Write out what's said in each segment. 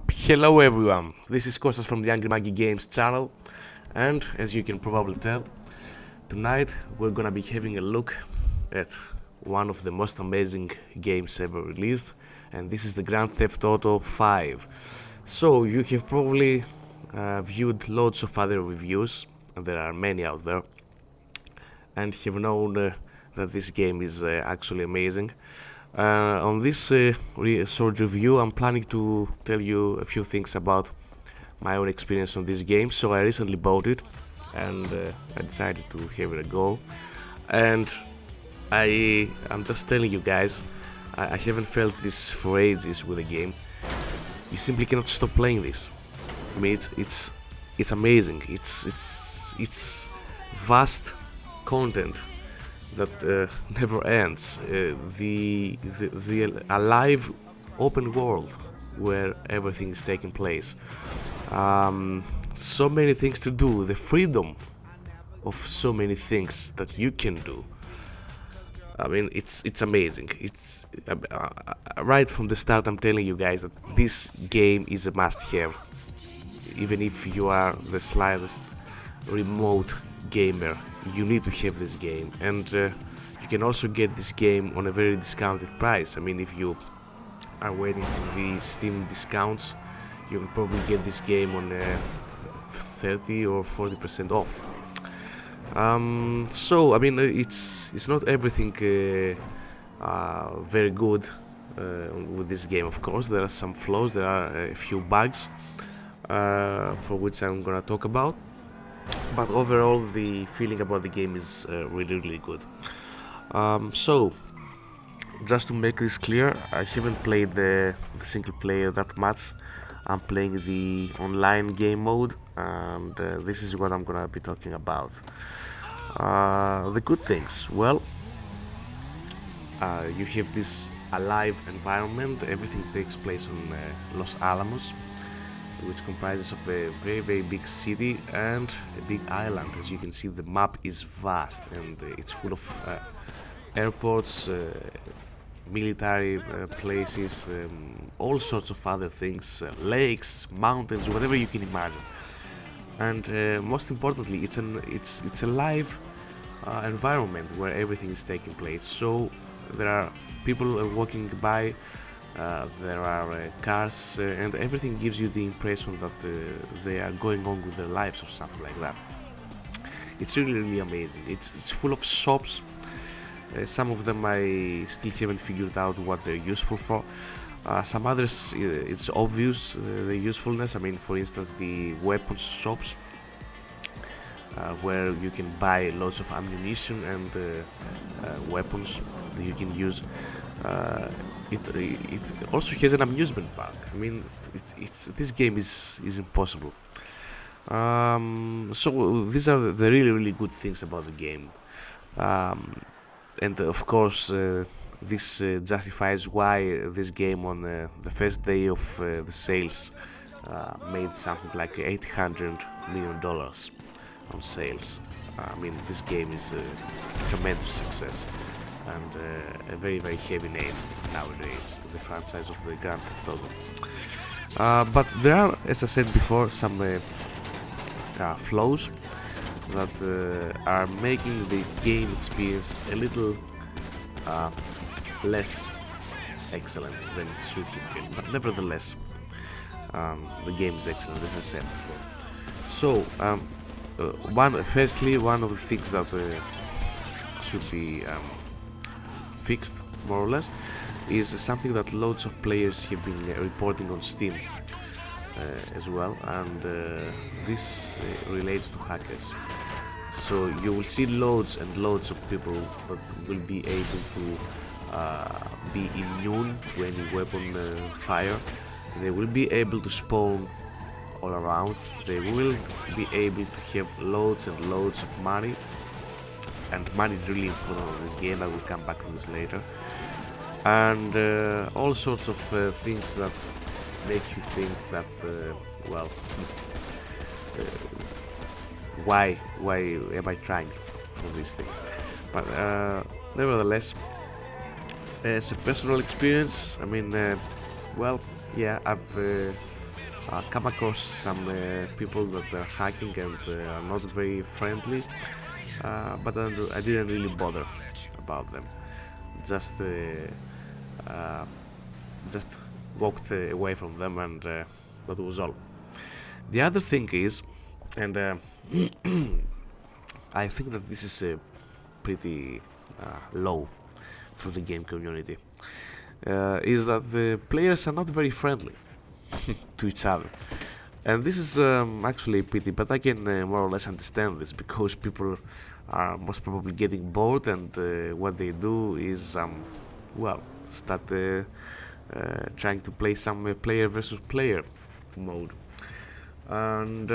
Hello everyone, this is Kostas from the Angry Monkey Games channel, and as you can probably tell, tonight we're gonna be having a look at one of the most amazing games ever released, and this is the Grand Theft Auto 5. So you have probably viewed loads of other reviews, and there are many out there, and have known that this game is actually amazing. On this short review, I'm planning to tell you a few things about my own experience on this game. So I recently bought it, and I decided to have it a go. And I'm just telling you guys, I haven't felt this for ages with a game. You simply cannot stop playing this. I mean, it's amazing. It's vast content that never ends. The alive open world where everything is taking place. So many things to do. The freedom of so many things that you can do. I mean, it's amazing. It's right from the start. I'm telling you guys that this game is a must-have. Even if you are the slightest remote gamer, you need to have this game, and you can also get this game on a very discounted price. I mean, if you are waiting for the Steam discounts, you will probably get this game on 30 or 40% off. So I mean, it's not everything very good with this game. Of course, there are some flaws. There are a few bugs for which I'm gonna talk about. But overall, the feeling about the game is really good. So, just to make this clear, I haven't played the single player that much. I'm playing the online game mode, and this is what I'm gonna be talking about. The good things, well, you have this alive environment. Everything takes place on Los Alamos, which comprises of a very big city and a big island. As you can see, the map is vast, and it's full of airports, military places, all sorts of other things, lakes, mountains, whatever you can imagine. And most importantly, it's a live environment where everything is taking place. So there are people walking by, there are cars, and everything gives you the impression that they are going on with their lives or something like that. It's really amazing. It's full of shops. Some of them I still haven't figured out what they're useful for. Some others, it's obvious the usefulness. I mean, for instance, the weapons shops, where you can buy lots of ammunition and weapons that you can use. It also has an amusement park. I mean, this game is impossible. So these are the really good things about the game, and of course this justifies why this game on the first day of the sales made something like $800 million on sales. I mean, this game is a tremendous success and a very heavy name nowadays, the franchise of the Grand Theft Auto. But there are, as I said before, some flaws that are making the game experience a little less excellent than it should have been. But nevertheless, the game is excellent, as I said before. So, firstly, one of the things that should be fixed, more or less, is something that loads of players have been reporting on Steam as well, and this relates to hackers. So you will see loads and loads of people that will be able to be immune to any weapon fire. They will be able to spawn all around. They will be able to have loads and loads of money, and money is really important in this game. I will come back to this later. And all sorts of things that make you think that well, why am I trying for this thing? But nevertheless, as a personal experience, I mean, well, yeah, I've come across some people that are hacking and are not very friendly, but I didn't really bother about them. Just uh, just walked away from them, and that was all. The other thing is, and I think that this is pretty low for the game community, is that the players are not very friendly to each other. And this is actually a pity, but I can more or less understand this because people are most probably getting bored, and what they do is, well, start trying to play some player versus player mode. And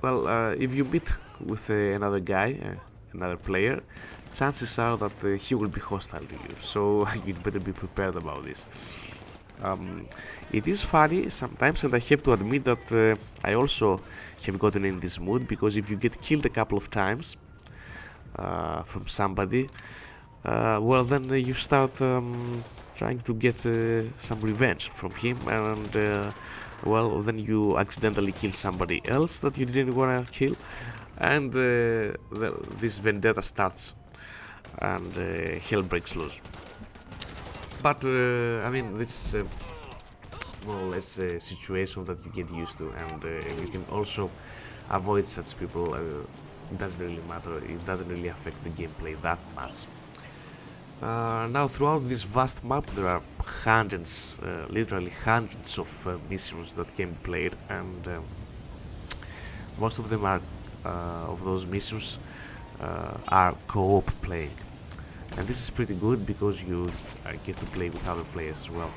well, if you meet with another guy, another player, chances are that he will be hostile to you, so you'd better be prepared about this. It is funny sometimes, and I have to admit that I also have gotten in this mood, because if you get killed a couple of times from somebody, well, then you start trying to get some revenge from him, and well, then you accidentally kill somebody else that you didn't want to kill, and this vendetta starts, and hell breaks loose. But I mean, this is more or less a situation that you get used to, and you can also avoid such people. It doesn't really matter, it doesn't really affect the gameplay that much. Now, throughout this vast map, there are hundreds, literally hundreds of missions that can be played, and most of them are, of those missions, are co-op playing. And this is pretty good because you get to play with other players as well.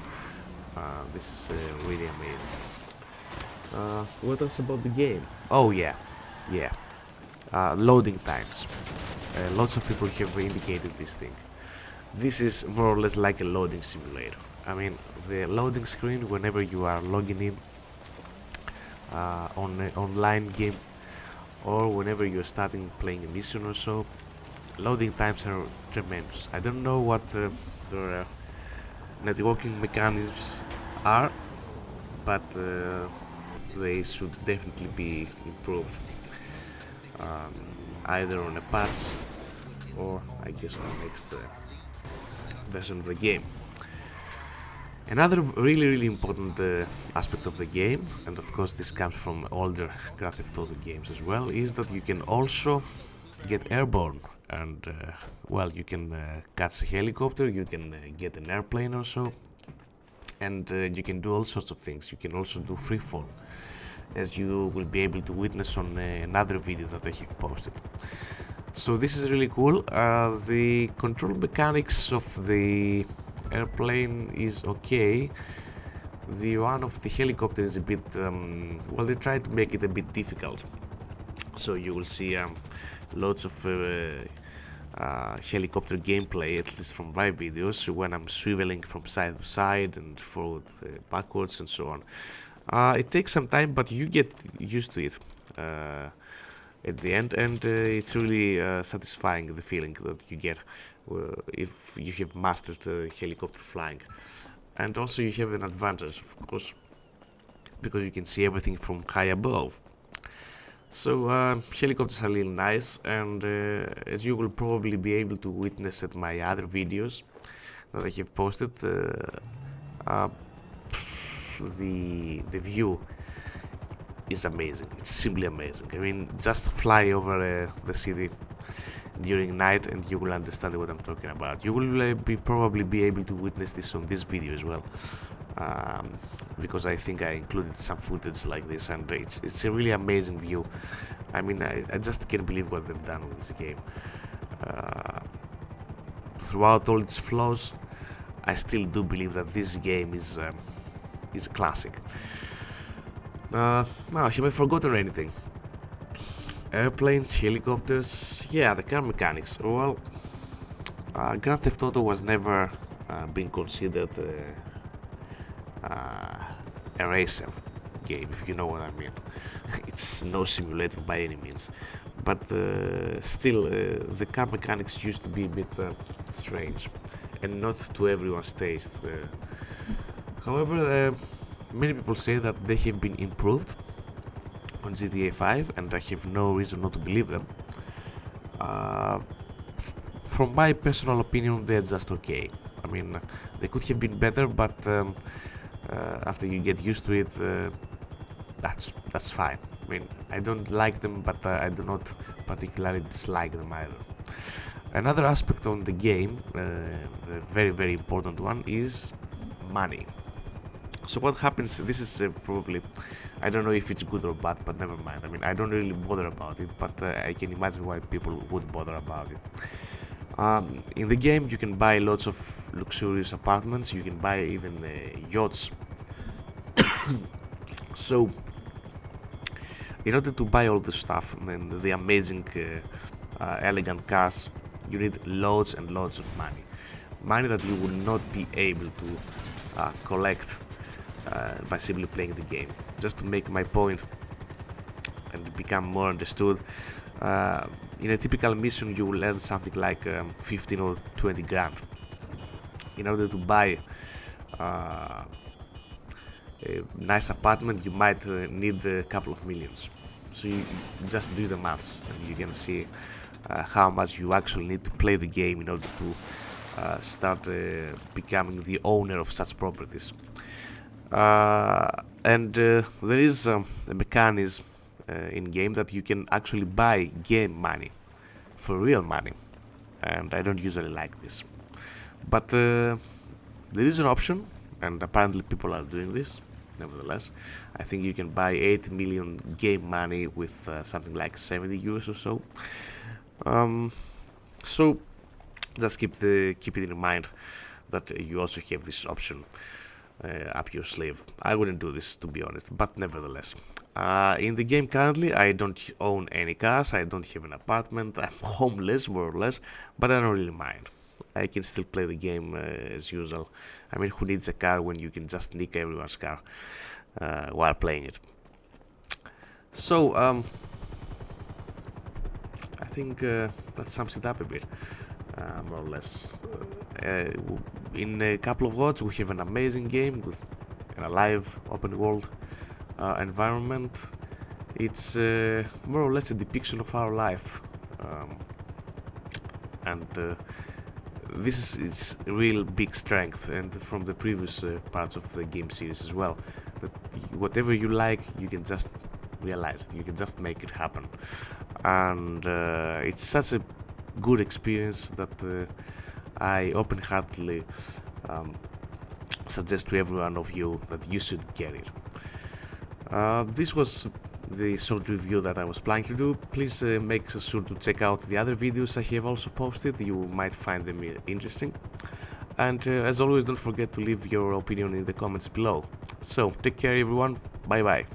This is really amazing. What else about the game? Oh yeah, yeah. Loading times. Lots of people have indicated this thing. This is more or less like a loading simulator. I mean, the loading screen whenever you are logging in on an online game, or whenever you're starting playing a mission or so, loading times are tremendous. I don't know what the networking mechanisms are, but they should definitely be improved, either on a patch or I guess on the next version of the game. Another really important aspect of the game, and of course this comes from older Grand Theft Auto games as well, is that you can also get airborne, and well, you can catch a helicopter, you can get an airplane or so, and you can do all sorts of things. You can also do free fall, as you will be able to witness on another video that I have posted. So this is really cool. The control mechanics of the airplane is okay. The one of the helicopter is a bit well, they try to make it a bit difficult, so you will see lots of helicopter gameplay, at least from my videos, when I'm swiveling from side to side and forward, backwards, and so on. It takes some time, but you get used to it at the end, and it's really satisfying, the feeling that you get if you have mastered helicopter flying. And also you have an advantage, of course, because you can see everything from high above. So helicopters are really nice, and as you will probably be able to witness at my other videos that I have posted, the view is amazing. It's simply amazing. I mean, just fly over the city during night and you will understand what I'm talking about. You will probably be able to witness this on this video as well, because I think I included some footage like this, and it's a really amazing view. I mean, I just can't believe what they've done with this game. Throughout all its flaws, I still do believe that this game is a classic. Now, have I forgotten anything? Airplanes, helicopters, yeah, the car mechanics. Well, Grand Theft Auto was never been considered a racer game, if you know what I mean. It's no simulator by any means, but still, the car mechanics used to be a bit strange, and not to everyone's taste. However, many people say that they have been improved on GTA 5, and I have no reason not to believe them. From my personal opinion, they're just okay. I mean, they could have been better, but after you get used to it, that's fine. I mean, I don't like them, but I do not particularly dislike them either. Another aspect on the game, a very important one, is money. So what happens, this is probably, I don't know if it's good or bad, but never mind. I mean, I don't really bother about it, but I can imagine why people would bother about it. In the game you can buy lots of luxurious apartments, you can buy even yachts. So in order to buy all this stuff and the amazing elegant cars, you need loads and loads of money that you will not be able to collect by simply playing the game. Just to make my point and become more understood, in a typical mission you will earn something like 15 or 20 grand. In order to buy a nice apartment, you might need a couple of millions. So you just do the maths and you can see how much you actually need to play the game in order to start becoming the owner of such properties. And there is a mechanism in game that you can actually buy game money for real money, and I don't usually like this, but there is an option, and apparently people are doing this. Nevertheless, I think you can buy 8 million game money with something like 70 euros or so. So just keep it in mind that you also have this option up your sleeve. I wouldn't do this, to be honest, but nevertheless, in the game currently I don't own any cars, I don't have an apartment, I'm homeless more or less, but I don't really mind. I can still play the game as usual. I mean, who needs a car when you can just nick everyone's car while playing it? So I think that sums it up a bit, more or less. In a couple of words, we have an amazing game with an alive open world environment. It's more or less a depiction of our life, and this is its real big strength, and from the previous parts of the game series as well, that whatever you like you can just realize it, you can just make it happen, and it's such a good experience that I open-heartedly suggest to every one of you that you should get it. This was the short review that I was planning to do. Please make sure to check out the other videos I have also posted, you might find them interesting. And as always, don't forget to leave your opinion in the comments below. So, take care everyone, bye bye.